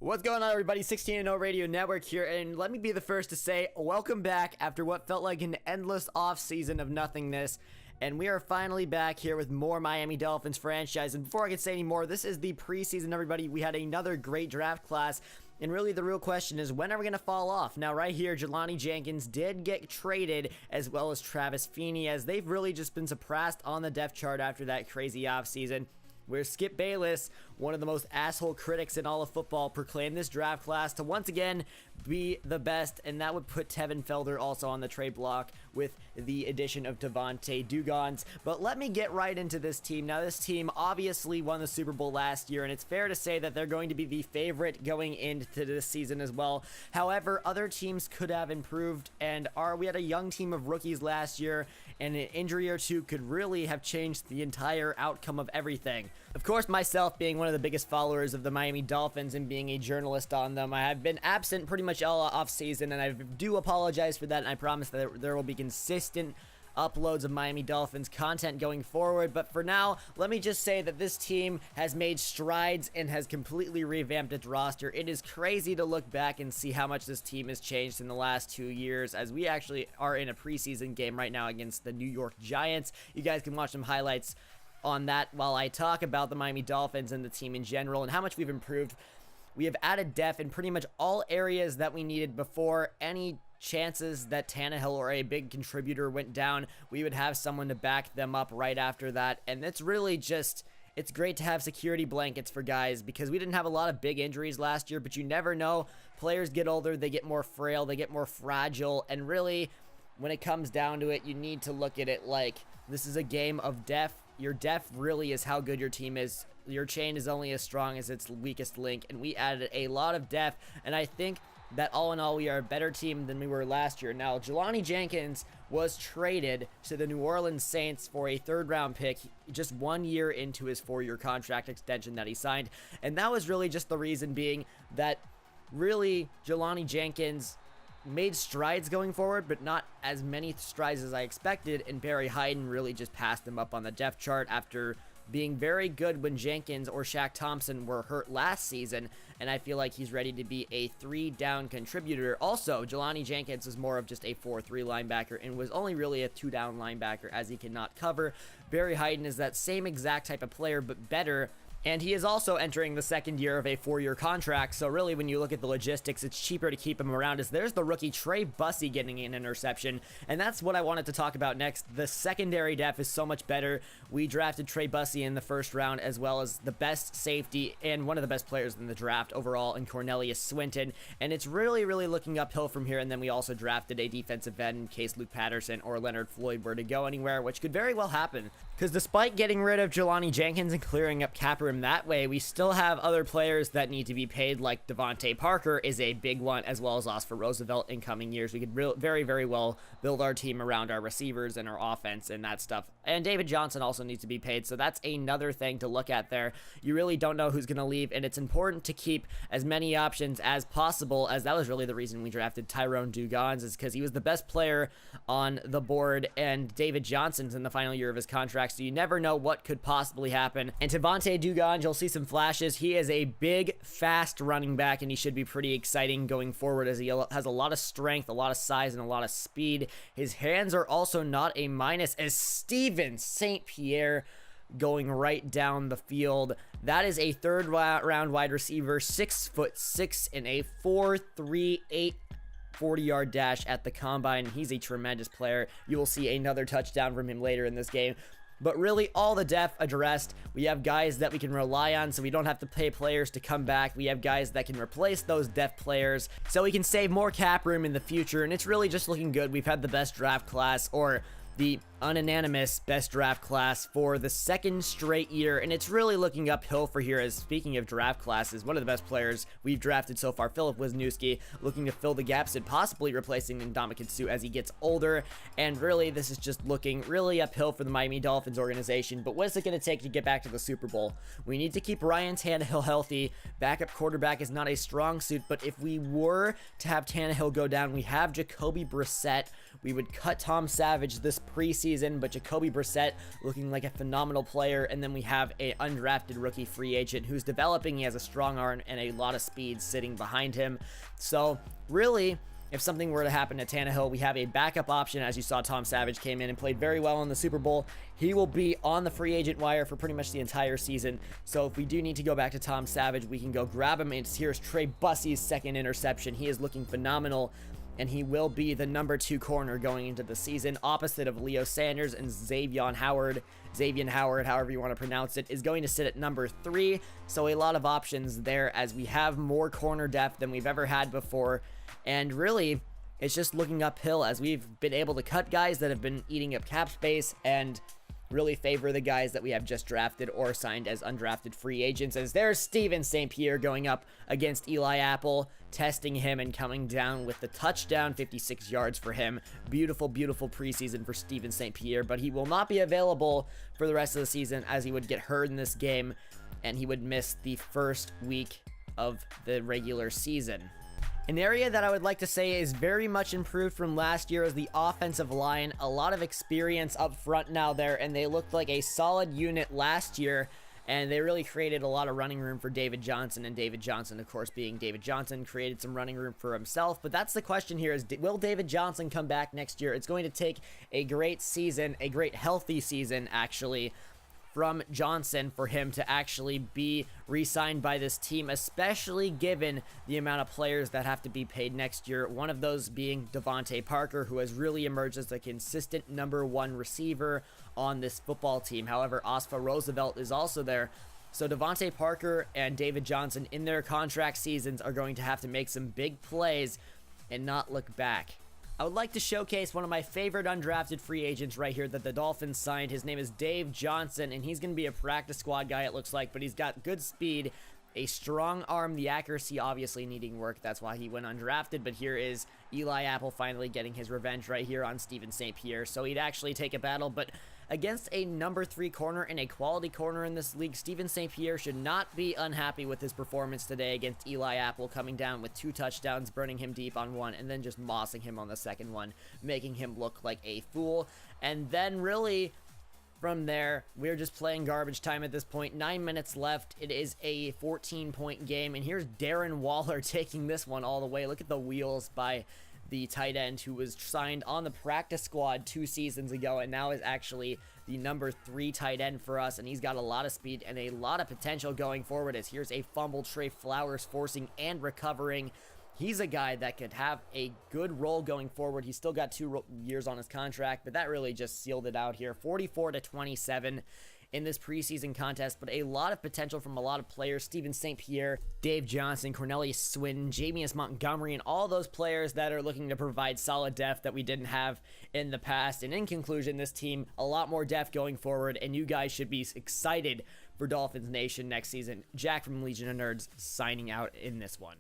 What's going on, everybody? 16-0 Radio Network here, and let me be the first to say welcome back after what felt like an endless off-season of nothingness. And we are finally back here with more Miami Dolphins franchise. And before I can say any more, this is the preseason, everybody. We had another great draft class. And really, the real question is, when are we going to fall off? Now, right here, Jelani Jenkins did get traded, as well as Travis Feeney, as they've really just been suppressed on the depth chart after that crazy offseason, where Skip Bayless, one of the most asshole critics in all of football, proclaimed this draft class to once again be the best, and that would put Tevin Felder also on the trade block with the addition of Devontae Dugans. But let me get right into this team. Now, this team obviously won the Super Bowl last year, and it's fair to say that they're going to be the favorite going into this season as well. However, other teams could have improved, and we had a young team of rookies last year, and an injury or two could really have changed the entire outcome of everything. Of course, myself being one of the biggest followers of the Miami Dolphins and being a journalist on them, I have been absent pretty much all off season, and I do apologize for that, and I promise that there will be consistent uploads of Miami Dolphins content going forward. But for now, let me just say that this team has made strides and has completely revamped its roster. It is crazy to look back and see how much this team has changed in the last 2 years, as we actually are in a preseason game right now against the New York Giants. You guys can watch some highlights on that while I talk about the Miami Dolphins and the team in general and how much we've improved. We have added depth in pretty much all areas that we needed before. Any chances that Tannehill or a big contributor went down, we would have someone to back them up right after that. And it's really just, it's great to have security blankets for guys, because we didn't have a lot of big injuries last year, but you never know. Players get older, they get more frail, they get more fragile, and really, when it comes down to it, you need to look at it like this is a game of depth. Your depth really is how good your team is. Your chain is only as strong as its weakest link, and we added a lot of depth, and I think that all in all, we are a better team than we were last year. Now, Jelani Jenkins was traded to the New Orleans Saints for a third-round pick just 1 year into his 4-year contract extension that he signed, and that was really just the reason being that really Jelani Jenkins made strides going forward, but not as many strides as I expected, and Barry Hyden really just passed him up on the depth chart after being very good when Jenkins or Shaq Thompson were hurt last season, and I feel like he's ready to be a 3-down contributor. Also, Jelani Jenkins is more of just a 4-3 linebacker and was only really a 2-down linebacker, as he cannot cover. Barry Hyden is that same exact type of player, but better. And he is also entering the second year of a 4-year contract, so really when you look at the logistics, it's cheaper to keep him around, as there's the rookie Trey Bussey getting an interception, and that's what I wanted to talk about next. The secondary depth is so much better. We drafted Trey Bussey in the first round, as well as the best safety and one of the best players in the draft overall in Cornelius Swinton, and it's really, really looking uphill from here. And then we also drafted a defensive end in case Luke Patterson or Leonard Floyd were to go anywhere, which could very well happen, because despite getting rid of Jelani Jenkins and clearing up cap room that way, we still have other players that need to be paid, like Devontae Parker is a big one, as well as Oscar Roosevelt in coming years. We could very, very well build our team around our receivers and our offense and that stuff. And David Johnson also needs to be paid, so that's another thing to look at there. You really don't know who's going to leave, and it's important to keep as many options as possible, as that was really the reason we drafted Tyrone Dugans, is because he was the best player on the board, and David Johnson's in the final year of his contract, so you never know what could possibly happen. And Devontae Dugans, you'll see some flashes. He is a big, fast running back, and he should be pretty exciting going forward, as he has a lot of strength, a lot of size, and a lot of speed. His hands are also not a minus, as Steven St. Pierre going right down the field. That is a third-round wide receiver, 6'6", in a 4.38 40-yard dash at the combine. He's a tremendous player. You will see another touchdown from him later in this game. But really, all the depth addressed. We have guys that we can rely on, so we don't have to pay players to come back. We have guys that can replace those depth players, so we can save more cap room in the future, and it's really just looking good. We've had the best draft class, or the unanimous best draft class, for the second straight year, and it's really looking uphill for here. As speaking of draft classes, one of the best players we've drafted so far, Philip Wisniewski, looking to fill the gaps and possibly replacing Ndamukong Suh as he gets older. And really, this is just looking really uphill for the Miami Dolphins organization. But what is it going to take to get back to the Super Bowl? We need to keep Ryan Tannehill healthy. Backup quarterback is not a strong suit, but if we were to have Tannehill go down, we have Jacoby Brissett. We would cut Tom Savage this preseason preseason, but Jacoby Brissett looking like a phenomenal player. And then we have an undrafted rookie free agent who's developing. He has a strong arm and a lot of speed sitting behind him. So really, if something were to happen to Tannehill, we have a backup option. As you saw, Tom Savage came in and played very well in the Super Bowl. He will be on the free agent wire for pretty much the entire season. So if we do need to go back to Tom Savage, we can go grab him. And here's Trey Bussey's second interception. He is looking phenomenal, and he will be the number 2 corner going into the season, opposite of Leo Sanders. And Xavier Howard, however you want to pronounce it, is going to sit at number 3. So a lot of options there as we have more corner depth than we've ever had before. And really, it's just looking uphill as we've been able to cut guys that have been eating up cap space and really favor the guys that we have just drafted or signed as undrafted free agents. As there's Steven St. Pierre going up against Eli Apple, testing him and coming down with the touchdown, 56 yards for him. Beautiful, beautiful preseason for Steven St. Pierre, but he will not be available for the rest of the season as he would get hurt in this game and he would miss the first week of the regular season. An area that I would like to say is very much improved from last year is the offensive line. A lot of experience up front now there, and they looked like a solid unit last year, and they really created a lot of running room for David Johnson, and David Johnson, of course, being David Johnson, created some running room for himself. But that's the question here is, will David Johnson come back next year? It's going to take a great season, a great healthy season, actually, from Johnson for him to actually be re-signed by this team, especially given the amount of players that have to be paid next year. One of those being Devontae Parker, who has really emerged as a consistent number 1 receiver on this football team. However, Oscar Roosevelt is also there. So Devontae Parker and David Johnson in their contract seasons are going to have to make some big plays and not look back. I would like to showcase one of my favorite undrafted free agents right here that the Dolphins signed. His name is Dave Johnson, and he's going to be a practice squad guy, it looks like, but he's got good speed, a strong arm, the accuracy obviously needing work. That's why he went undrafted, but here is Eli Apple finally getting his revenge right here on Steven St. Pierre. So he'd actually take a battle, but against a number 3 corner and a quality corner in this league, Steven St. Pierre should not be unhappy with his performance today against Eli Apple, coming down with 2 touchdowns, burning him deep on one, and then just mossing him on the second one, making him look like a fool. And then really, from there, we're just playing garbage time at this point. 9 minutes left. It is a 14-point game, and here's Darren Waller taking this one all the way. Look at the wheels by the tight end who was signed on the practice squad 2 seasons ago and now is actually the number 3 tight end for us, and he's got a lot of speed and a lot of potential going forward. As here's a fumble, Trey Flowers forcing and recovering. He's a guy that could have a good role going forward. He's still got 2 years on his contract, but that really just sealed it out here. 44-27 in this preseason contest, but a lot of potential from a lot of players. Steven St. Pierre, Dave Johnson, Cornelius Swinton, Jamius Montgomery, and all those players that are looking to provide solid depth that we didn't have in the past. And in conclusion, this team, a lot more depth going forward, and you guys should be excited for Dolphins Nation next season. Jack from Legion of Nerds signing out in this one.